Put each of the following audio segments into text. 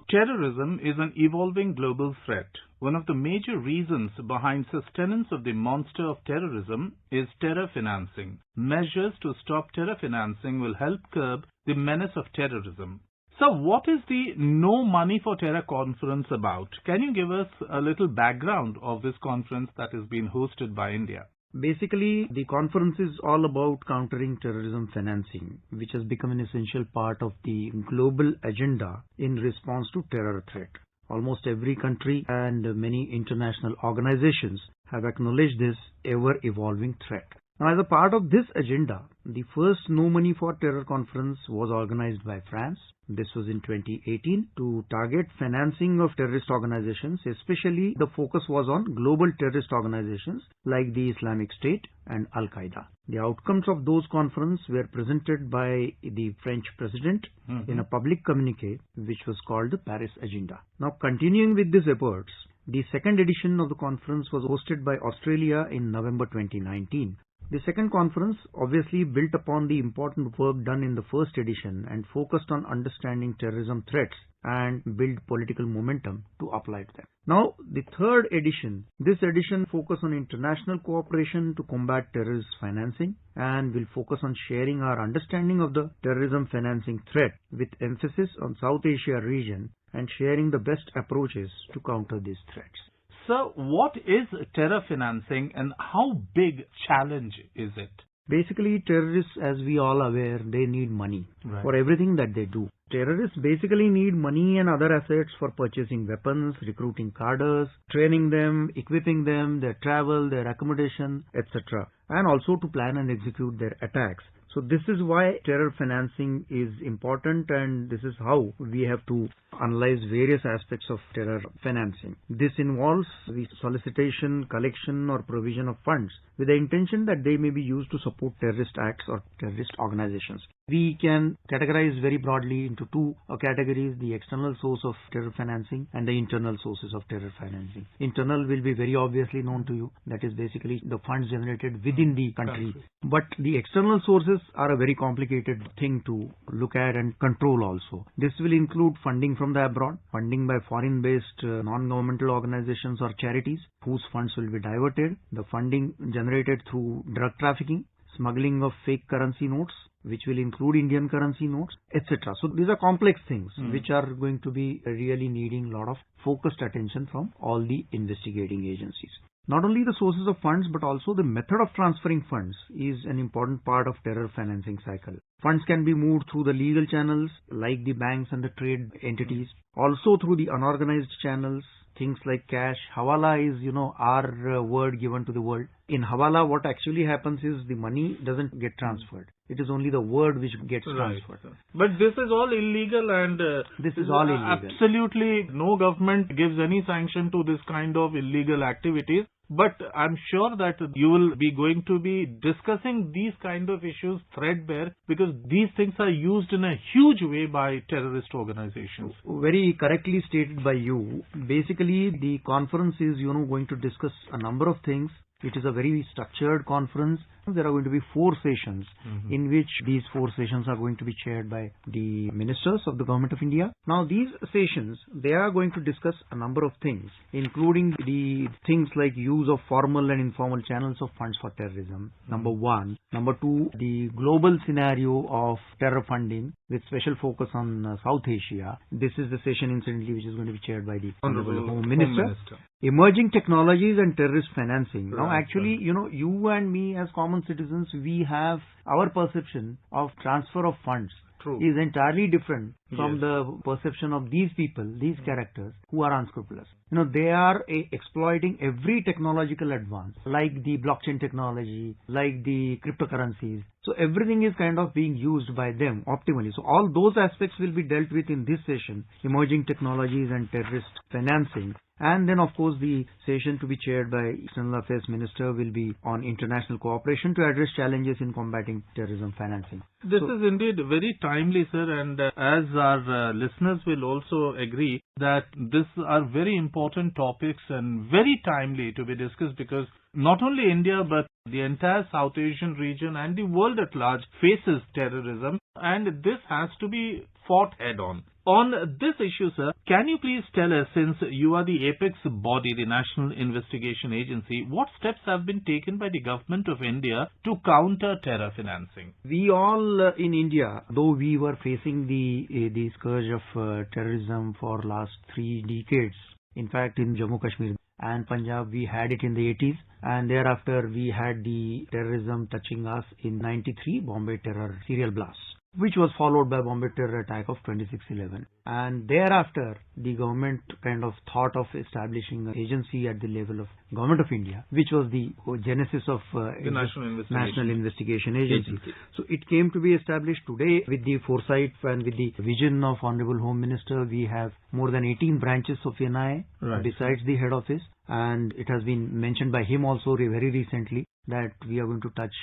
Terrorism is an evolving global threat. One of the major reasons behind sustenance of the monster of terrorism is terror financing. Measures to stop terror financing will help curb the menace of terrorism. So what is the No Money for Terror conference about? Can you give us a little background of this conference that is being hosted by India? Basically, the conference is all about countering terrorism financing, which has become an essential part of the global agenda in response to terror threat. Almost every country and many international organizations have acknowledged this ever-evolving threat. Now, as a part of this agenda, the first No Money for Terror conference was organized by France. This was in 2018 to target financing of terrorist organizations, especially the focus was on global terrorist organizations like the Islamic State and Al-Qaeda. The outcomes of those conferences were presented by the French president in a public communique which was called the Paris Agenda. Now, continuing with these efforts, the second edition of the conference was hosted by Australia in November 2019. The second conference obviously built upon the important work done in the first edition and focused on understanding terrorism threats and build political momentum to apply to them. Now, the third edition, this edition focused on international cooperation to combat terrorist financing and will focus on sharing our understanding of the terrorism financing threat with emphasis on South Asia region and sharing the best approaches to counter these threats. So, what is terror financing and how big challenge is it? Basically, terrorists, as we all are aware, they need money for everything that they do. Terrorists basically need money and other assets for purchasing weapons, recruiting cadres, training them, equipping them, their travel, their accommodation, etc. and also to plan and execute their attacks. So this is why terror financing is important, and this is how we have to analyze various aspects of terror financing. This involves the solicitation, collection or provision of funds with the intention that they may be used to support terrorist acts or terrorist organizations. We can categorize very broadly into two categories: the external source of terror financing and the internal sources of terror financing. Internal will be very obviously known to you. That is basically the funds generated within the country. But the external sources are a very complicated thing to look at and control also. This will include funding from the abroad, funding by foreign-based non-governmental organizations or charities whose funds will be diverted, the funding generated through drug trafficking, smuggling of fake currency notes, which will include Indian currency notes, etc. So these are complex things which are going to be really needing a lot of focused attention from all the investigating agencies. Not only the sources of funds, but also the method of transferring funds is an important part of terror financing cycle. Funds can be moved through the legal channels like the banks and the trade entities, also through the unorganized channels, things like cash. Hawala is, our word given to the world. In Hawala, what actually happens is the money doesn't get transferred. It is only the word which gets transferred. But this is all illegal, and this is all illegal. Absolutely no government gives any sanction to this kind of illegal activities. But I'm sure that you will be going to be discussing these kind of issues threadbare, because these things are used in a huge way by terrorist organizations. Very correctly stated by you. Basically, the conference is, going to discuss a number of things. It is a very structured conference. There are going to be 4 sessions in which these 4 sessions are going to be chaired by the ministers of the Government of India. Now, these sessions, they are going to discuss a number of things, including the things like use of formal and informal channels of funds for terrorism, number 1. Number 2, the global scenario of terror funding with special focus on South Asia. This is the session, incidentally, which is going to be chaired by the Honorable Home Minister. Emerging technologies and terrorist financing. Now, actually, you and me as common citizens, we have our perception of transfer of funds is entirely different from the perception of these people, these characters who are unscrupulous. They are exploiting every technological advance, like the blockchain technology, like the cryptocurrencies. So everything is kind of being used by them optimally. So all those aspects will be dealt with in this session, emerging technologies and terrorist financing. And then, of course, the session to be chaired by External Affairs Minister will be on international cooperation to address challenges in combating terrorism financing. This is indeed very timely, sir, and as our listeners will also agree that these are very important topics and very timely to be discussed, because Not only India, but the entire South Asian region and the world at large faces terrorism, and this has to be fought head-on. On this issue, sir, can you please tell us, since you are the apex body, the National Investigation Agency, what steps have been taken by the Government of India to counter terror financing? We all in India, though we were facing the scourge of terrorism for last 3 decades, in fact in Jammu Kashmir and Punjab we had it in the 80s, and thereafter we had the terrorism touching us in 93 Bombay terror serial blast, which was followed by Bombay terror attack of 26/11. And thereafter, the government kind of thought of establishing an agency at the level of Government of India, which was the genesis of the National Investigation Agency. So it came to be established today with the foresight and with the vision of Honorable Home Minister. We have more than 18 branches of NIA besides the head office, and it has been mentioned by him also very recently that we are going to touch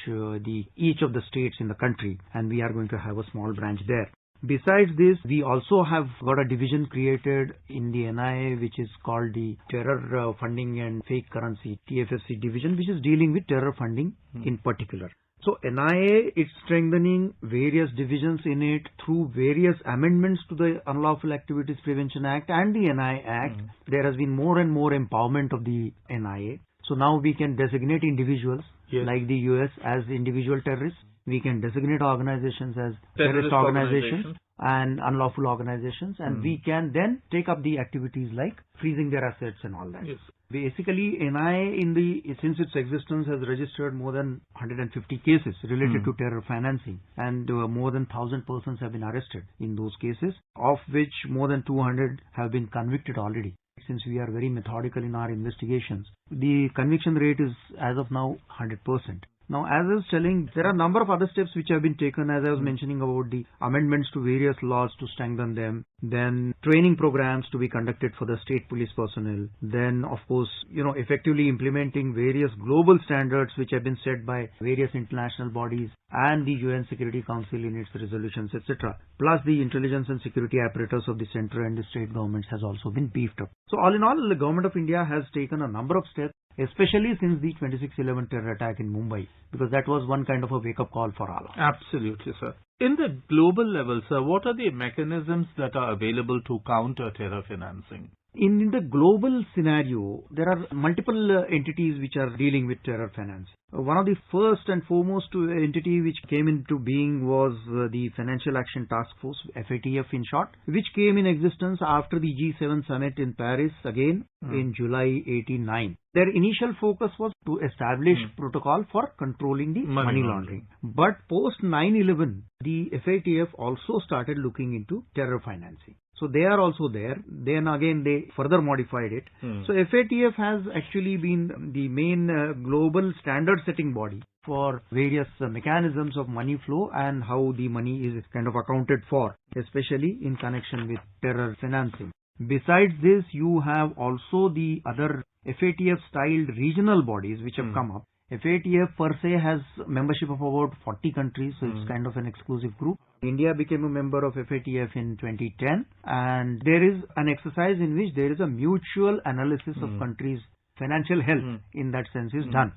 each of the states in the country, and we are going to have a small branch there. Besides this, we also have got a division created in the NIA which is called the Terror Funding and Fake Currency TFFC division, which is dealing with terror funding in particular. So NIA is strengthening various divisions in it through various amendments to the Unlawful Activities Prevention Act and the NIA Act. There has been more and more empowerment of the NIA. So now we can designate individuals like the US as individual terrorists. We can designate organizations as terrorist organizations and unlawful organizations, and we can then take up the activities like freezing their assets and all that. Basically, NIA since its existence has registered more than 150 cases related to terror financing, and more than 1,000 persons have been arrested in those cases, of which more than 200 have been convicted already. Since we are very methodical in our investigations, the conviction rate is as of now 100%. Now, as I was telling, there are a number of other steps which have been taken, as I was mentioning about the amendments to various laws to strengthen them, then training programs to be conducted for the state police personnel, then of course, effectively implementing various global standards which have been set by various international bodies and the UN Security Council in its resolutions, etc. Plus the intelligence and security apparatus of the central and the state governments has also been beefed up. So all in all, the Government of India has taken a number of steps, especially since the 26/11 terror attack in Mumbai, because that was one kind of a wake-up call for all. Absolutely, sir. In the global level, sir, what are the mechanisms that are available to counter terror financing? In the global scenario, there are multiple entities which are dealing with terror finance. One of the first and foremost entity which came into being was the Financial Action Task Force, FATF in short, which came in existence after the G7 summit in Paris again in July 89. Their initial focus was to establish protocol for controlling the money laundering. But post 9/11, the FATF also started looking into terror financing. So they are also there. Then again they further modified it. So FATF has actually been the main global standard setting body for various mechanisms of money flow and how the money is kind of accounted for, especially in connection with terror financing. Besides this, you have also the other FATF styled regional bodies which have come up. FATF per se has membership of about 40 countries, so it's kind of an exclusive group. India became a member of FATF in 2010, and there is an exercise in which there is a mutual analysis of countries' financial health in that sense is done.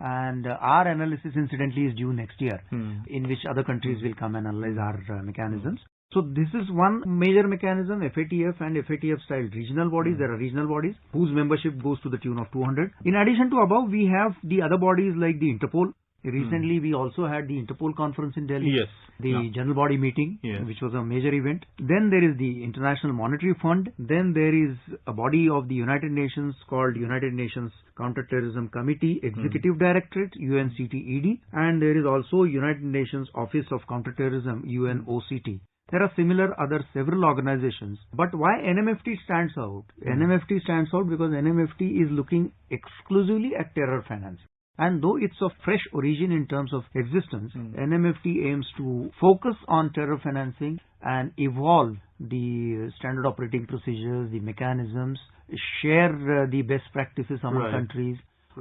And our analysis incidentally is due next year, in which other countries will come and analyze our mechanisms. So this is one major mechanism, FATF and FATF-style regional bodies. There are regional bodies whose membership goes to the tune of 200. In addition to above, we have the other bodies like the Interpol. Recently, we also had the Interpol conference in Delhi. Yes. The general body meeting, which was a major event. Then there is the International Monetary Fund. Then there is a body of the United Nations called United Nations Counterterrorism Committee Executive Directorate, UNCTED. And there is also United Nations Office of Counterterrorism, UNOCT. There are similar other several organizations. But why NMFT stands out? NMFT stands out because NMFT is looking exclusively at terror financing. And though it's of fresh origin in terms of existence, NMFT aims to focus on terror financing and evolve the standard operating procedures, the mechanisms, share the best practices among countries,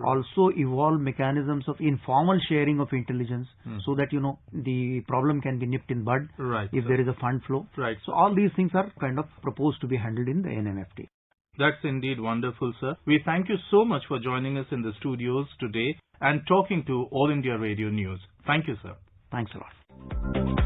also evolve mechanisms of informal sharing of intelligence so that, the problem can be nipped in bud if there is a fund flow. So all these things are kind of proposed to be handled in the NMFT. That's indeed wonderful, sir. We thank you so much for joining us in the studios today and talking to All India Radio News. Thank you, sir. Thanks a lot.